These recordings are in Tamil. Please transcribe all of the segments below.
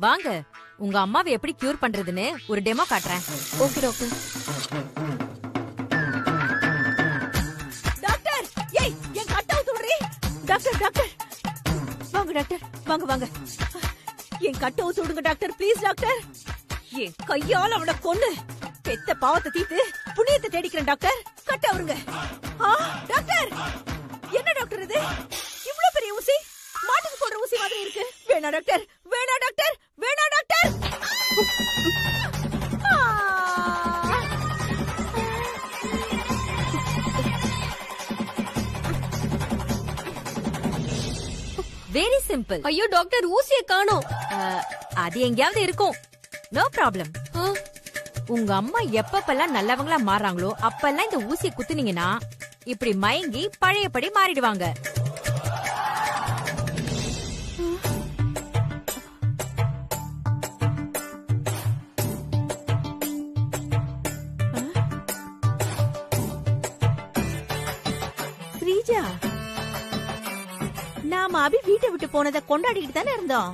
வாங்க, உங்க அம்மாவை எப்படி கியூர் பண்றதுன்னு ஒரு டெமோ காட்டுறேன். Okay doctor. டாக்டர், ஏய் என் கட்டை ஊத்துறீ. டாக்டர் டாக்டர் வாங்க டாக்டர், வாங்க வாங்க. என் கட்டை ஊத்து விடுங்க டாக்டர், ப்ளீஸ் டாக்டர். என் கையால அவனை கொன்னு பெத்த பாவத்தை தீத்து புண்ணியத்தை தேடிக்கிறேன் டாக்டர். கட்டை அவருங்க. டாக்டர், என்ன டாக்டர் இது? இவ்வளவு பெரிய ஊசி, மாட்டுக்கு போடுற ஊசி மாதிரி இருக்கு. வேணா டாக்டர், வேணா டாக்டர், வேணா டாக்டர். Very simple. ஐயோ டாக்டர், ஊசியை காணோம். அது எங்கேயாவது இருக்கும். No problem. உங்க அம்மா எப்பப்பெல்லாம் நல்லவங்களா மாறாங்களோ அப்பெல்லாம் இந்த ஊசியை குத்துனீங்கன்னா இப்படி மயங்கி பழையபடி மாறிடுவாங்க. ஸ்ரீஜா, நாம அபி வீட்டை விட்டு போனதை கொண்டாடிட்டு தானே இருந்தோம்.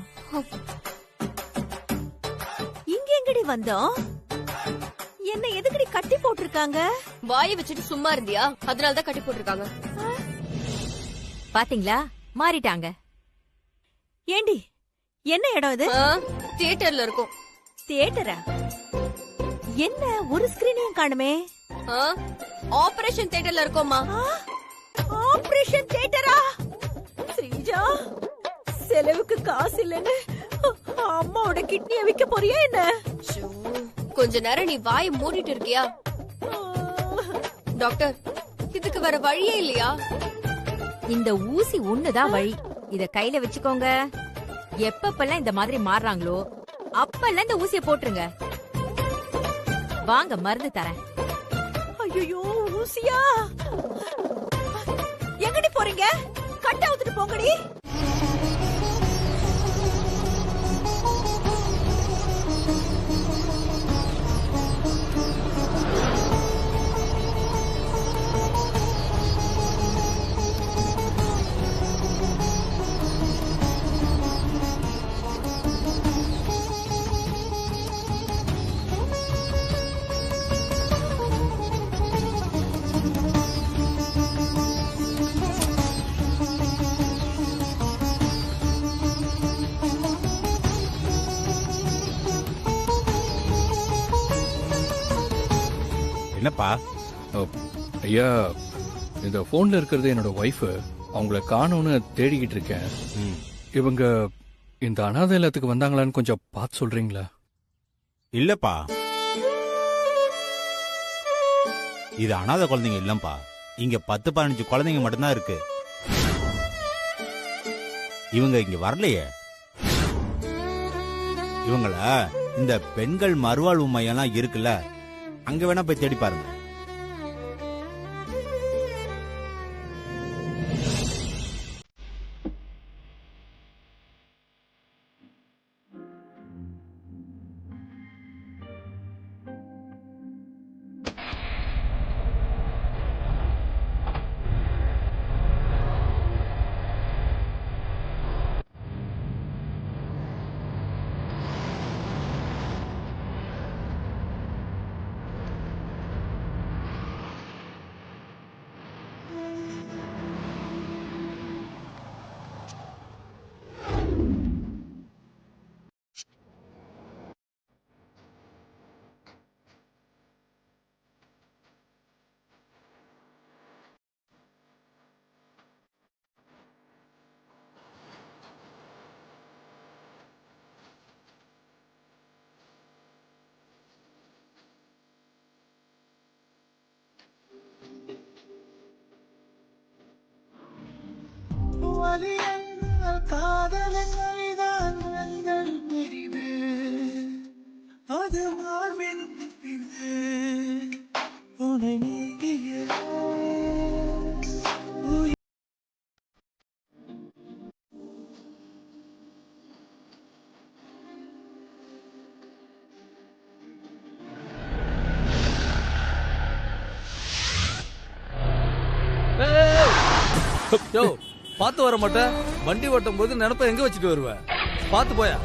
இங்க எங்கடி வந்தோம்? என்ன எதுக்கடி கட்டி போட்டிருக்காங்க? வாயை வச்சுட்டு சும்மா இருந்தியா? அதனாலதான் கட்டி போட்டிருக்காங்க. பாத்தீங்களா, மாறிட்டாங்க. ஏண்டி, என்ன இடம் இது? தியேட்டர்ல இருக்கும். தியேட்டரா? என்ன ஒரு ஸ்கிரீனையும் காணுமே? ஆபரேஷன் தியேட்டர்ல இருக்கோமா? ஆபரேஷன் தியேட்டரா? ஸ்ரீஜா, செலவுக்கு காசு இல்லன்னு அம்மாவோட கிட்னிய விக்க போறியா என்ன? கொஞ்ச நேரம் நீ வாயை மூடிட்டு இருக்கியா? டாக்டர், இதுக்கு வேற வழியே இல்லையா? இந்த ஊசி ஒண்ணுதான் வழி. இத கையில வச்சுக்கோங்க. எப்பப்பெல்லாம் இந்த மாதிரி மாறுறாங்களோ அப்பெல்லாம் இந்த ஊசிய போட்டுருங்க. வாங்க, மருந்து தரேன். ஐயோ, ஊசியா? எங்கடி போறீங்க? கட்ட ஊத்துட்டு போங்கடி. என்னப்பா? ஐயா, இந்த போன்ல இருக்கிறது என்னோட ஒய்ஃப். அவங்கள காணோன்னு தேடிக்கிட்டு இருக்கேன். இவங்க இந்த அனாதை இல்லத்துக்கு வந்தாங்களான்னு கொஞ்சம் பார்த்து சொல்றீங்களா? இல்லப்பா, இது அனாதை குழந்தைங்க இல்லப்பா. இங்க 10-15 குழந்தைங்க மட்டும்தான் இருக்கு. இவங்க இங்க வரலையே. இவங்கள இந்த பெண்கள் மறுவாழ்வு மையம்லாம் இருக்குல்ல, அங்க வேணா போய் தேடி பாருங்க. காதலன் தெரிவு அது மார்பின் உனை நீங்கிய யோ, பாத்து வர மாட்டேன். வண்டி ஓட்டும் போது நினைப்ப எங்க வச்சுட்டு வருவ? பாத்து போயா.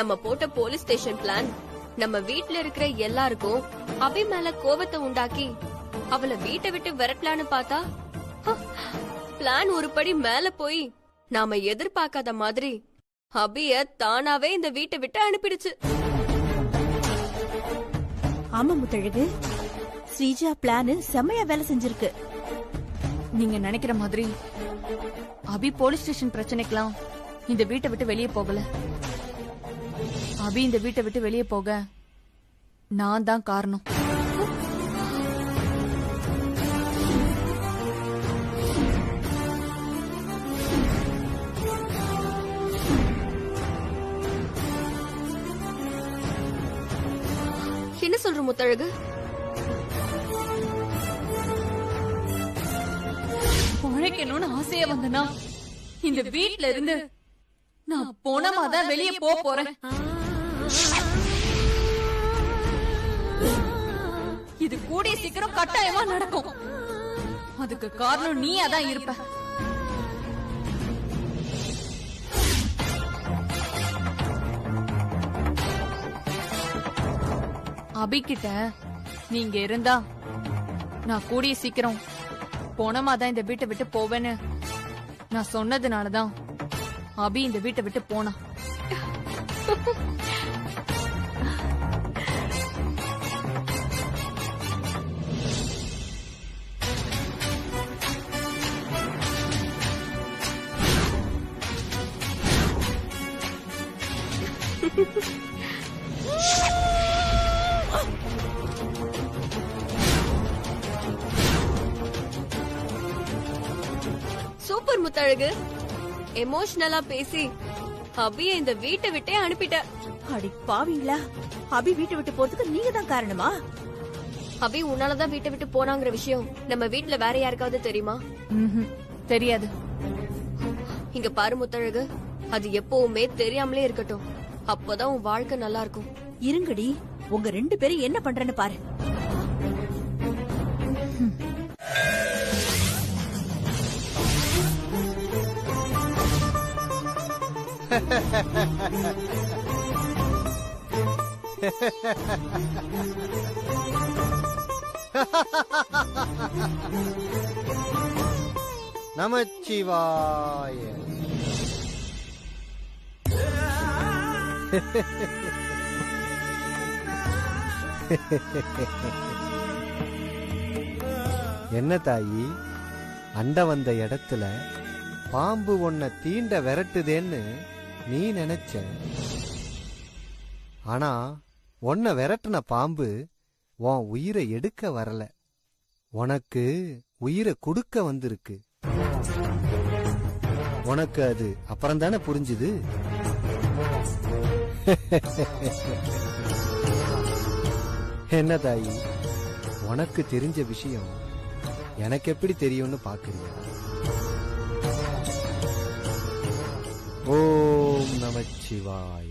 நம்ம போட்ட போலீஸ் ஸ்டேஷன் பிளான் நம்ம வீட்ல இருக்கிற எல்லாருக்கும் அபி மேல கோபத்தை உண்டாக்கி அவளை வீட்டை விட்டு விரட்டலான்னு பார்த்தா பிளான் ஒரு படி மேல போய் நாம எதிர்பார்க்காத மாதிரி அபிய தானாவே இந்த வீட்டை விட்டு அனுப்பிடுச்சு. ஆமா முத்தழகு, ஸ்ரீஜா பிளான் செம்மையா வேலை செஞ்சிருக்கு. நீங்க நினைக்கிற மாதிரி அபி போலீஸ் ஸ்டேஷன் பிரச்சனைக்கெல்லாம் இந்த வீட்டை விட்டு வெளியே போகல. அபி இந்த வீட்டை விட்டு வெளியே போக நான் தான் காரணம். என்ன சொல்ற முத்தழகு? உழைக்கணும்னு ஆசையா வந்தனா இந்த வீட்ல இருந்து நான் போனமாதான் வெளியே போறேன். இது கூடிய சீக்கிரம் கட்டாயமா நடக்கும். அதுக்கு காரணம் நீயா தான் இருப்ப. அபிகிட்ட நீங்க இருந்தா நான் கூடிய சீக்கிரம் போனமாதான் இந்த வீட்டை விட்டு போவேன்னு நான் சொன்னதுனாலதான் அபி இந்த வீட்டை விட்டு போனா. சூப்பர் முத்தழகு, எமோஷனலா பேசி அபிய இந்த வீட்டை விட்டே அனுப்பிட்ட. அடி பாவீங்களா, அபி வீட்டை விட்டு போறதுக்கு நீங்க தான் காரணமா? அபி உன்னாலதான் வீட்டை விட்டு போனாங்கிற விஷயம் நம்ம வீட்ல வேற யாருக்காவது தெரியுமா? தெரியாது. இங்க பாரு முத்தழகு, அது எப்பவுமே தெரியாமலே இருக்கட்டும். அப்பதான் உன் வாழ்க்கை நல்லா இருக்கும். இருங்கடி, உங்க 2 பேரும் என்ன பண்றேன்னு பாரு. நமச்சிவாய. என்ன தாயி, அண்ட வந்த இடத்துல பாம்பு உன்னை தீண்ட விரட்டுதேன்னு நீ நினைச்ச. ஆனா உன்னை விரட்டுன பாம்பு உன் உயிரை எடுக்க வரல, உனக்கு உயிரை கொடுக்க வந்திருக்கு. உனக்கு அது அப்புறம்தானே புரிஞ்சுது. என்ன தாயி, உனக்கு தெரிஞ்ச விஷயம் எனக்கு எப்படி தெரியும்னு பாக்குறியா? ஓம் நமச்சிவாய.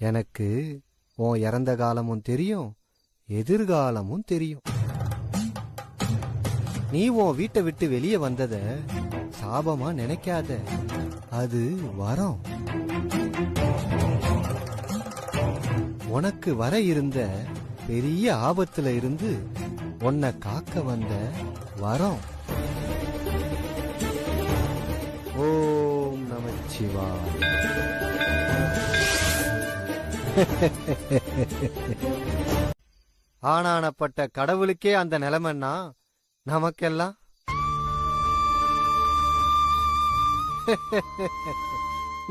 எனக்கு உன் இறந்த காலமும் தெரியும், எதிர்காலமும் தெரியும். நீ உன் வீட்டை விட்டு வெளியே வந்தத சாபமா நினைக்காத, அது வரம். உனக்கு வர இருந்த பெரிய ஆபத்துல இருந்து உன்னை காக்க வந்த வரம். ஓம் நமச்சிவாய. ஆனானப்பட்ட கடவுளுக்கே அந்த நிலைமைன்னா நமக்கெல்லாம்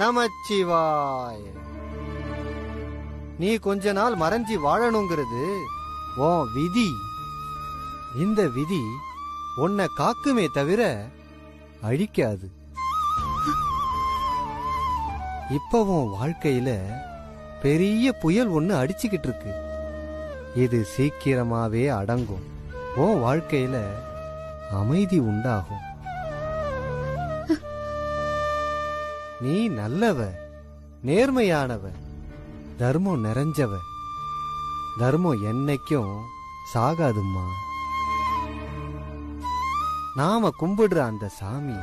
நமச்சிவாய. நீ கொஞ்ச நாள் மறைஞ்சி வாழணுங்கிறது உன் விதி. இந்த விதி உன்னை காக்குமே தவிர அழிக்காது. இப்ப உன் வாழ்க்கையில பெரிய புயல் ஒண்ணு அடிச்சுக்கிட்டு இருக்கு. இது சீக்கிரமாவே அடங்கும். உன் வாழ்க்கையில அமைதி உண்டாகும். நீ நல்லவ, நேர்மையானவ, தர்மம் நிறைஞ்சவ. தர்மம் என்னைக்கும் சாகாதும்மா. நாம கும்பிடுற அந்த சாமி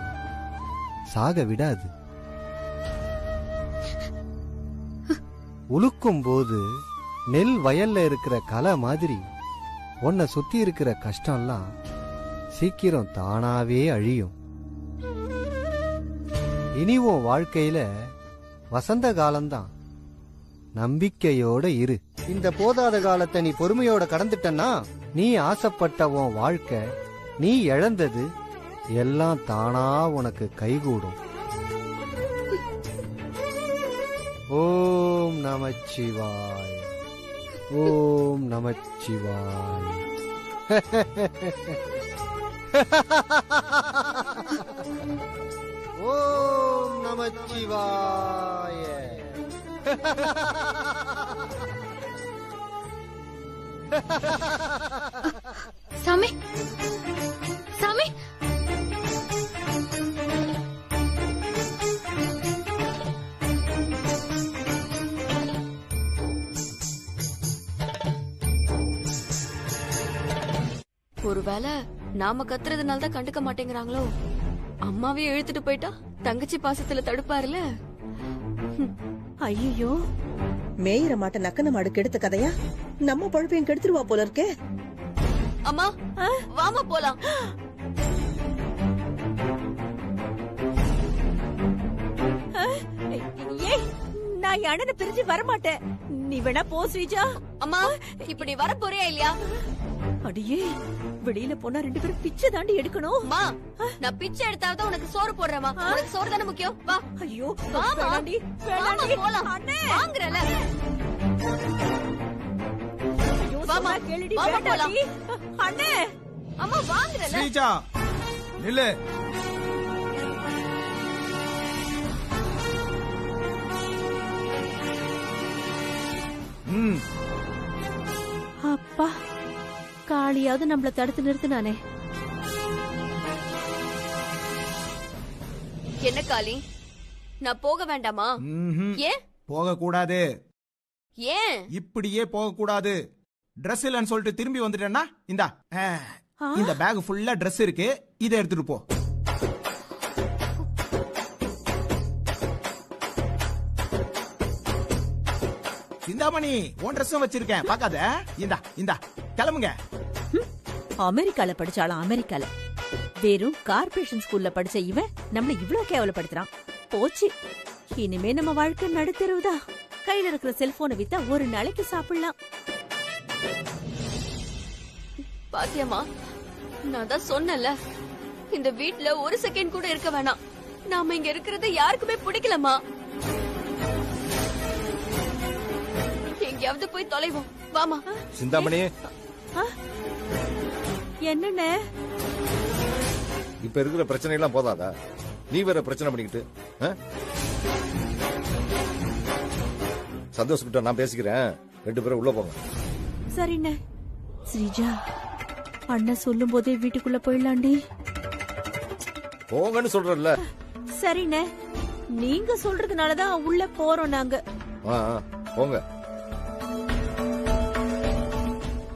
சாக விடாது. உழுக்கும் போது நெல் வயல்ல இருக்கிற களை மாதிரி உன்னை சுத்தி இருக்கிற கஷ்டம்லாம் சீக்கிரம் தானாவே அழியும். இனி உன் வாழ்க்கையில வசந்த காலம்தான். நம்பிக்கையோட இரு. இந்த போதாத காலத்தை நீ பொறுமையோட கடந்துட்டன்னா நீ ஆசைப்பட்ட உன் வாழ்க்கை, நீ இழந்தது எல்லாம் தானா உனக்கு கைகூடும். ஓம் நமச்சிவாய, ஓம் நமச்சிவாய. ஓம் நமச்சிவாய. சாமி, சாமி, ஒருவேளை நாம கத்துறதுனால தான் கண்டுக்க மாட்டேங்கிறாங்களோ? அம்மாவே இழுத்துட்டு போயிட்டா தங்கச்சி பாசத்துல தடுப்பாருல. ஐயோ, மேயிற மாட்ட நக்கன மாடு கெடுத்த கதையா? நம்ம பழுப்பையும் கெடுத்துருவா போல இருக்கே. அம்மா, வாமா போலாம். ஏய், நான் அண்ணனை பிரிஞ்சு வரமாட்டேன். நீ வேணா போ ஸ்ரீஜா. அம்மா, இப்ப நீ வர போறியா இல்லையா? அடியே, வெளியில போனா 2 பேரும் பிச்சை தாண்டி எடுக்கணும். அம்மா, நான் பிச்சை எடுத்தாவது உனக்கு சோறு போடுறேமா. உனக்கு சோறு தானே முக்கியம். வா. ஐயோ, வாமா. வேணாண்டி, வேணாண்டி. போலாம். அண்ணே, வாங்குறல. ஐயோ, வாமா. சொன்னா கேளுடி, வாமா, வேண்டாண்டி. அண்ணே, அம்மா வாங்குறல. ஸ்ரீஜா நில்லு. அப்பா, காளியாவது நம்மள தடுத்து நிறுத்தினானே. என்ன காளி, நான் போக வேண்டாமா? ஏன் போக கூடாது. ஏன் இப்படியே போக கூடாது. Dress இல்லன்னு சொல்லிட்டு திரும்பி வந்துட்டேன்னா இந்தா இந்த பேக் ஃபுல்லா Dress இருக்கு, இதை எடுத்துட்டு போ. சிந்தாமணி, உன் ட்ரெஸ்ஸும் வச்சிருக்கேன், பாக்காத. இந்தா இந்தா, கிளம்புங்க. அமெரிக்கால படிச்சாலும் அமெரிக்கால வெறும் கார்ப்பரேஷன் ஸ்கூல்ல படிச்ச இவன் நம்மள இவ்ளோ கேவலப்படுத்துறான். போச்சு, இனிமே நம்ம வாழ்க்கை நடுத்தெருவுதா. கையில இருக்கிற செல்போனை வித்தா ஒரு நாளைக்கு சாப்பிடலாம். பாத்தியம்மா, நான் தான் சொன்னல, இந்த வீட்ல ஒரு செகண்ட் கூட இருக்க வேணாம். நாம இங்க இருக்கிறது யாருக்குமே பிடிக்கலமா. எங்கேயாவது போய் தொலைவோம். வாமா. சிந்தாமணி, என்னண்ணே இப்ப இருக்கிற பிரச்சனை எல்லாம் போதாதா? நீ வேற பிரச்சனை பண்ணிக்கிட்டு. சந்தோஷ் நான் பேசிக்கிறேன், 2 பேரும் உள்ள போங்க. சரிண்ணே. ஸ்ரீஜா, அண்ணன் சொல்லும் போதே வீட்டுக்குள்ள போயிடலாண்டி. போங்கன்னு சொல்றல. சரிண்ணே, நீங்க சொல்றதுனாலதான் உள்ள போறோம் நாங்க. போங்க.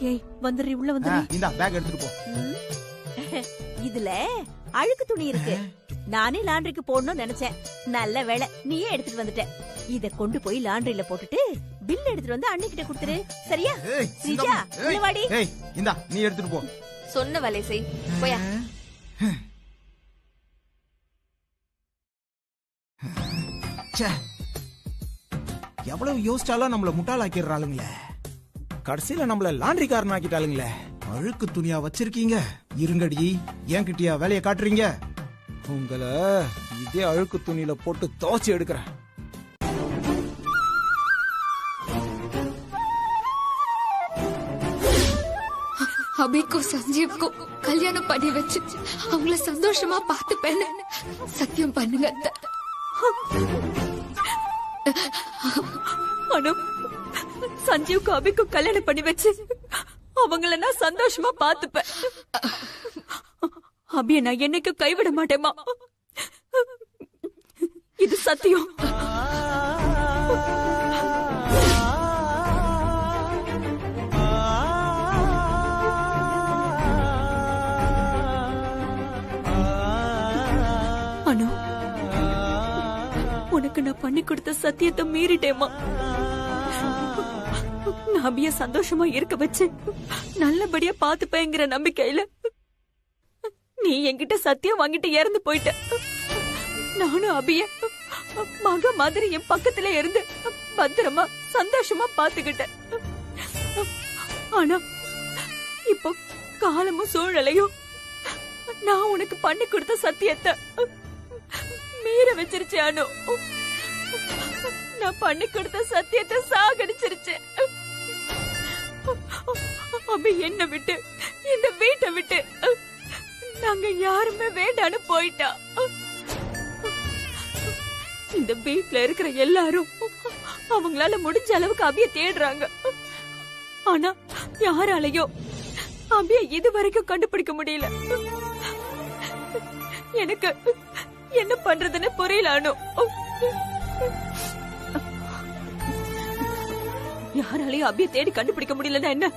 ஏய், வந்துடுறி, உள்ள வந்துடுறி. இந்த பேக் எடுத்துட்டு போ. இதுல அழுக்கு துணி இருக்கு. நானே லாண்டரிக்கு போடணும்னு நினைச்சேன். நல்ல வேளை நீயே எடுத்துட்டு வந்துட்ட. இத கொண்டு போய் லாண்டரியில போட்டுட்டு பில் எடுத்துட்டு வந்து அன்னைக்கிட்ட கொடுத்துரு. சரியா? ஸ்ரீஜா, உள்ள வாடி. ஏய், இந்தா நீ எடுத்துட்டு போ. சொன்ன வேலை செய். போயா. எவ்வளவு யோசிச்சாலும் நம்மள முட்டாளாக்கிடுறாளுங்களே. கடைசியில நம்மள லாண்டரிக்காரன் ஆக்கிட்டாளுங்களே. அழுக்கு துணியா வச்சிருக்கீங்க, இருங்கடி, என்கிட்டயா வேலையை காட்டுறீங்க? உங்களை இதே அழுக்கு துணியில போட்டு துவைச்சு எடுக்கிறேன். அபிக்கும் சஞ்சீவ்க்கும் கல்யாணம் பண்ணி வச்சு அவங்கள சந்தோஷமா பார்த்துப்பேன்னு சத்தியம் பண்ணுங்க. அனு, சஞ்சீவ்க்கு அபிக்கும் கல்யாணம் பண்ணி வச்சு அவங்கள நான் சந்தோஷமா பார்த்துப்பேன். அபிய நான் என்னைக்கும் கைவிட மாட்டேமா. இது சத்தியம். அனு, உனக்கு நான் பண்ணி கொடுத்த சத்தியத்தை மீறிட்டேமா. நான் அபிய சந்தோஷமா இருக்க வச்சு நல்லபடியா பாத்துப்பேங்கிற நம்பிக்கையில நீ என்கிட்ட சத்தியம் வாங்கிட்டு இறந்து போயிட்ட. நானும் அபிய மக மாதிரி என் பக்கத்துல இருந்து பத்திரமா சந்தோஷமா பாத்துக்கிட்டேன். ஆனா இப்போ காலமும் சூழலையும் நான் உனக்கு பண்ணி கொடுத்த சத்தியத்தை மீற வச்சிருச்சு அனு. நான் பண்ணி கொடுத்த சத்தியத்தை சாகடிச்சிருச்சு. அபி என்ன விட்டு இந்த வீட்டை விட்டு நாங்க யாருமே வேண்டான்னு போயிட்டா. இந்த வீட்ல இருக்கிற எல்லாரும் அவங்களால முடிஞ்ச அளவுக்கு அபிய தேடுறாங்க. ஆனா யாராலையும் அபிய இதுவரைக்கும் கண்டுபிடிக்க முடியல. எனக்கு என்ன பண்றதுன்னு புரியல அனு. யாராலையும் அபிய தேடி கண்டுபிடிக்க முடியலன்னா என்ன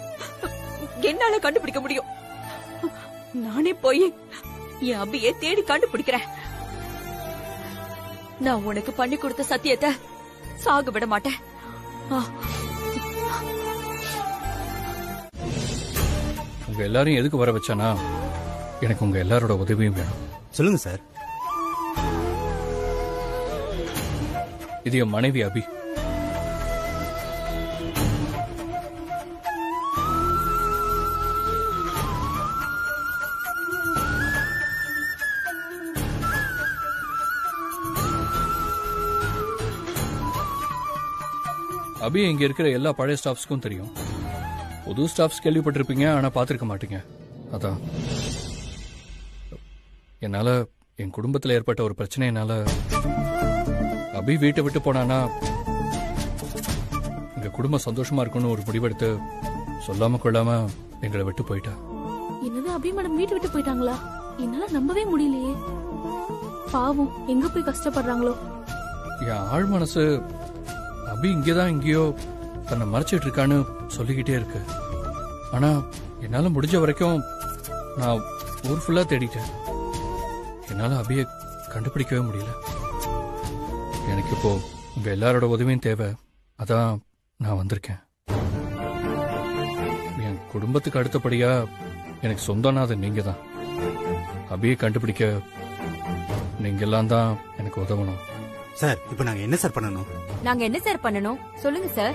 என்னால கண்டுபிடிக்க முடியும். நானே போய் என் அபிய தேடி கண்டுபிடிக்கிறேன். நான் உனக்கு பண்ணி கொடுத்த சத்தியத்தை சாக விட மாட்டேன். உங்க எல்லாரையும் எதுக்கு வர வச்சானா, எனக்கு உங்க எல்லாரோட உதவியும் வேணும். சொல்லுங்க சார். இது என் மனைவி அபி. அபி இங்க இருக்கிற எல்லா பழைய ஸ்டாஃப்ஸ்க்கும் தெரியும். புது ஸ்டாஃப்ஸ் கேள்விப்பட்டிருப்பீங்க, ஆனா பாத்திருக்க மாட்டீங்க. அதான் என்னால என் குடும்பத்தில் ஏற்பட்ட ஒரு பிரச்சனையினால அபி வீட்டை விட்டு போனானா எங்க குடும்பம் சந்தோஷமா இருக்கும்னு ஒரு முடிவெடுத்து சொல்லாம கொள்ளாம எங்களை விட்டு போயிட்டா. என்னது, அபி மேடம் வீட்டு விட்டு போயிட்டாங்களா? என்னால நம்பவே முடியலையே. பாவம், எங்க போய் கஷ்டப்படுறாங்களோ. என் ஆழ் மனசு அபி இங்கேதான் எங்கேயோ தன்னை மறைச்சிட்டு இருக்கான்னு சொல்லிக்கிட்டே இருக்கு. ஆனா என்னால முடிஞ்ச வரைக்கும் நான் ஊர் ஃபுல்லா தேடிட்டேன். என்னால அபியை கண்டுபிடிக்கவே முடியல. எனக்கு இப்போ உங்க எல்லாரோட உதவியும் தேவை. அதான் நான் வந்திருக்கேன். என் குடும்பத்துக்கு அடுத்தபடியா எனக்கு சொந்தம்னா அது நீங்க தான். அபியை கண்டுபிடிக்க நீங்க எல்லாம் தான் எனக்கு உதவணும். சார், இப்போ நாங்க என்ன சார் பண்ணணும்? நாங்க என்ன சார் பண்ணணும் சொல்லுங்க சார்.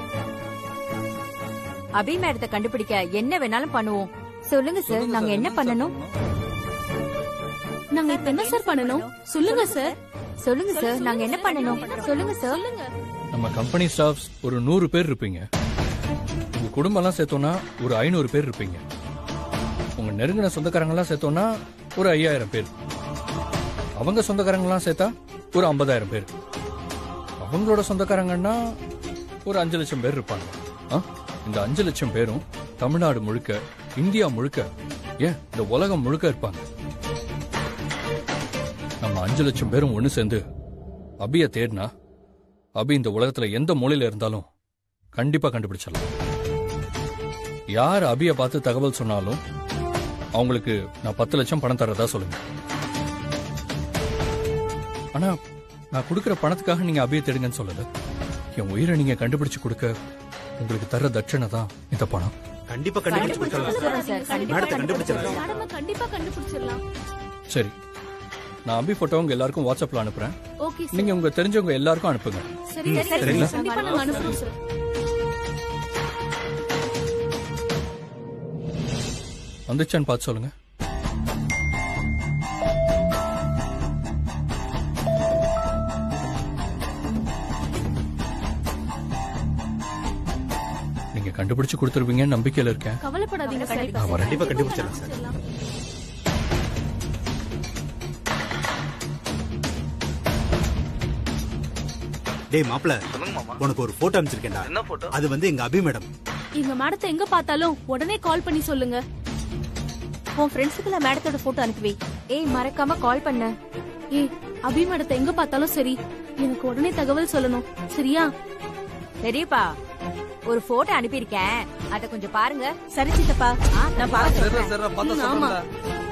அபி மேடத்தை கண்டுபிடிக்க என்ன வேணாலும் பண்ணுவோம். சொல்லுங்க சார், நாங்க என்ன பண்ணணும்? நாங்க இப்ப என்ன சார் பண்ணணும்? சொல்லுங்க சார். சொல்லுங்க சார், நாங்க என்ன பண்ணணும்? சொல்லுங்க சார். நம்ம கம்பெனி ஸ்டாஃப்ஸ் ஒரு 100 பேர் இருப்பீங்க. உங்க குடும்பம் எல்லாம் சேர்த்தோம்னா ஒரு 500 பேர் இருப்பீங்க. உங்க நெருங்கின சொந்தக்காரங்க எல்லாம் சேர்த்தோம்னா ஒரு 5000 பேர். அவங்க சொந்தக்காரங்க எல்லாம் சேர்த்தா ஒரு 50,000 பேர். அவங்களோட சொந்தக்காரங்கன்னா ஒரு 5 லட்சம் பேர் இருப்பாங்க. இந்த 5 லட்சம் பேரும் தமிழ்நாடு முழுக்க, இந்தியா முழுக்க, ஏன் இந்த உலகம் முழுக்க இருப்பாங்க. நம்ம 5 லட்சம் பேரும் ஒண்ணு சேர்ந்து அபிய தேடினா அபி இந்த உலகத்துல எந்த மூலையில இருந்தாலும் கண்டிப்பா கண்டுபிடிச்சிடலாம். யார் அபிய பார்த்து தகவல் சொன்னாலும் அவங்களுக்கு நான் 10 லட்சம் பணம் தரதா சொல்லுங்க. ஆனா நான் கொடுக்கிற பணத்துக்காக நீங்க அபிய தேடுங்கன்னு சொல்லல. என் உயிரை நீங்க கண்டுபிடிச்சு கொடுக்க உங்களுக்கு தர தட்சணை தான் இந்த பணம். கண்டிப்பா கண்டுபிடிச்சிடலாம். சரி, நான் அபி போட்டோ உங்க எல்லாருக்கும் வாட்ஸ்அப்ல அனுப்புறேன். Okay sir. நீங்க உங்க தெரிஞ்சவங்க எல்லாருக்கும் அனுப்புங்க. சரிங்களா? கண்டிப்பா நாங்க அனுப்புறோம் சார். வந்துச்சான்னு பார்த்து சொல்லுங்க. நீங்க கண்டுபிடிச்சு கொடுத்துருவீங்கன்னு நம்பிக்கையில இருக்கேன். கவலைப்படாதீங்க சார். கண்டிப்பா கண்டுபிடிச்சிடலாம் சார். டேய் மாப்ள, உனக்கு ஒரு போட்டோ அனுப்பிச்சிருக்கேன்டா. என்ன போட்டோ? அது வந்து எங்க அபி மேடம். எங்க மேடத்தை எங்க பார்த்தாலும் உடனே கால் பண்ணி சொல்லுங்க. உன் ஃப்ரெண்ட்ஸுக்குள்ள மேடத்தோட போட்டோ அனுப்பி. ஏய், மறக்காம கால் பண்ண. ஏய், அபி மேடத்தை எங்க பார்த்தாலும் சரி, எனக்கு உடனே தகவல் சொல்லணும். சரியா? சரிப்பா, ஒரு போட்டோ அனுப்பியிருக்கேன், அத கொஞ்சம் பாருங்க. சரி சித்தப்பா, நான் பாக்குறேன். சரி, பார்த்தா ஆமா. சொல்லுங்க.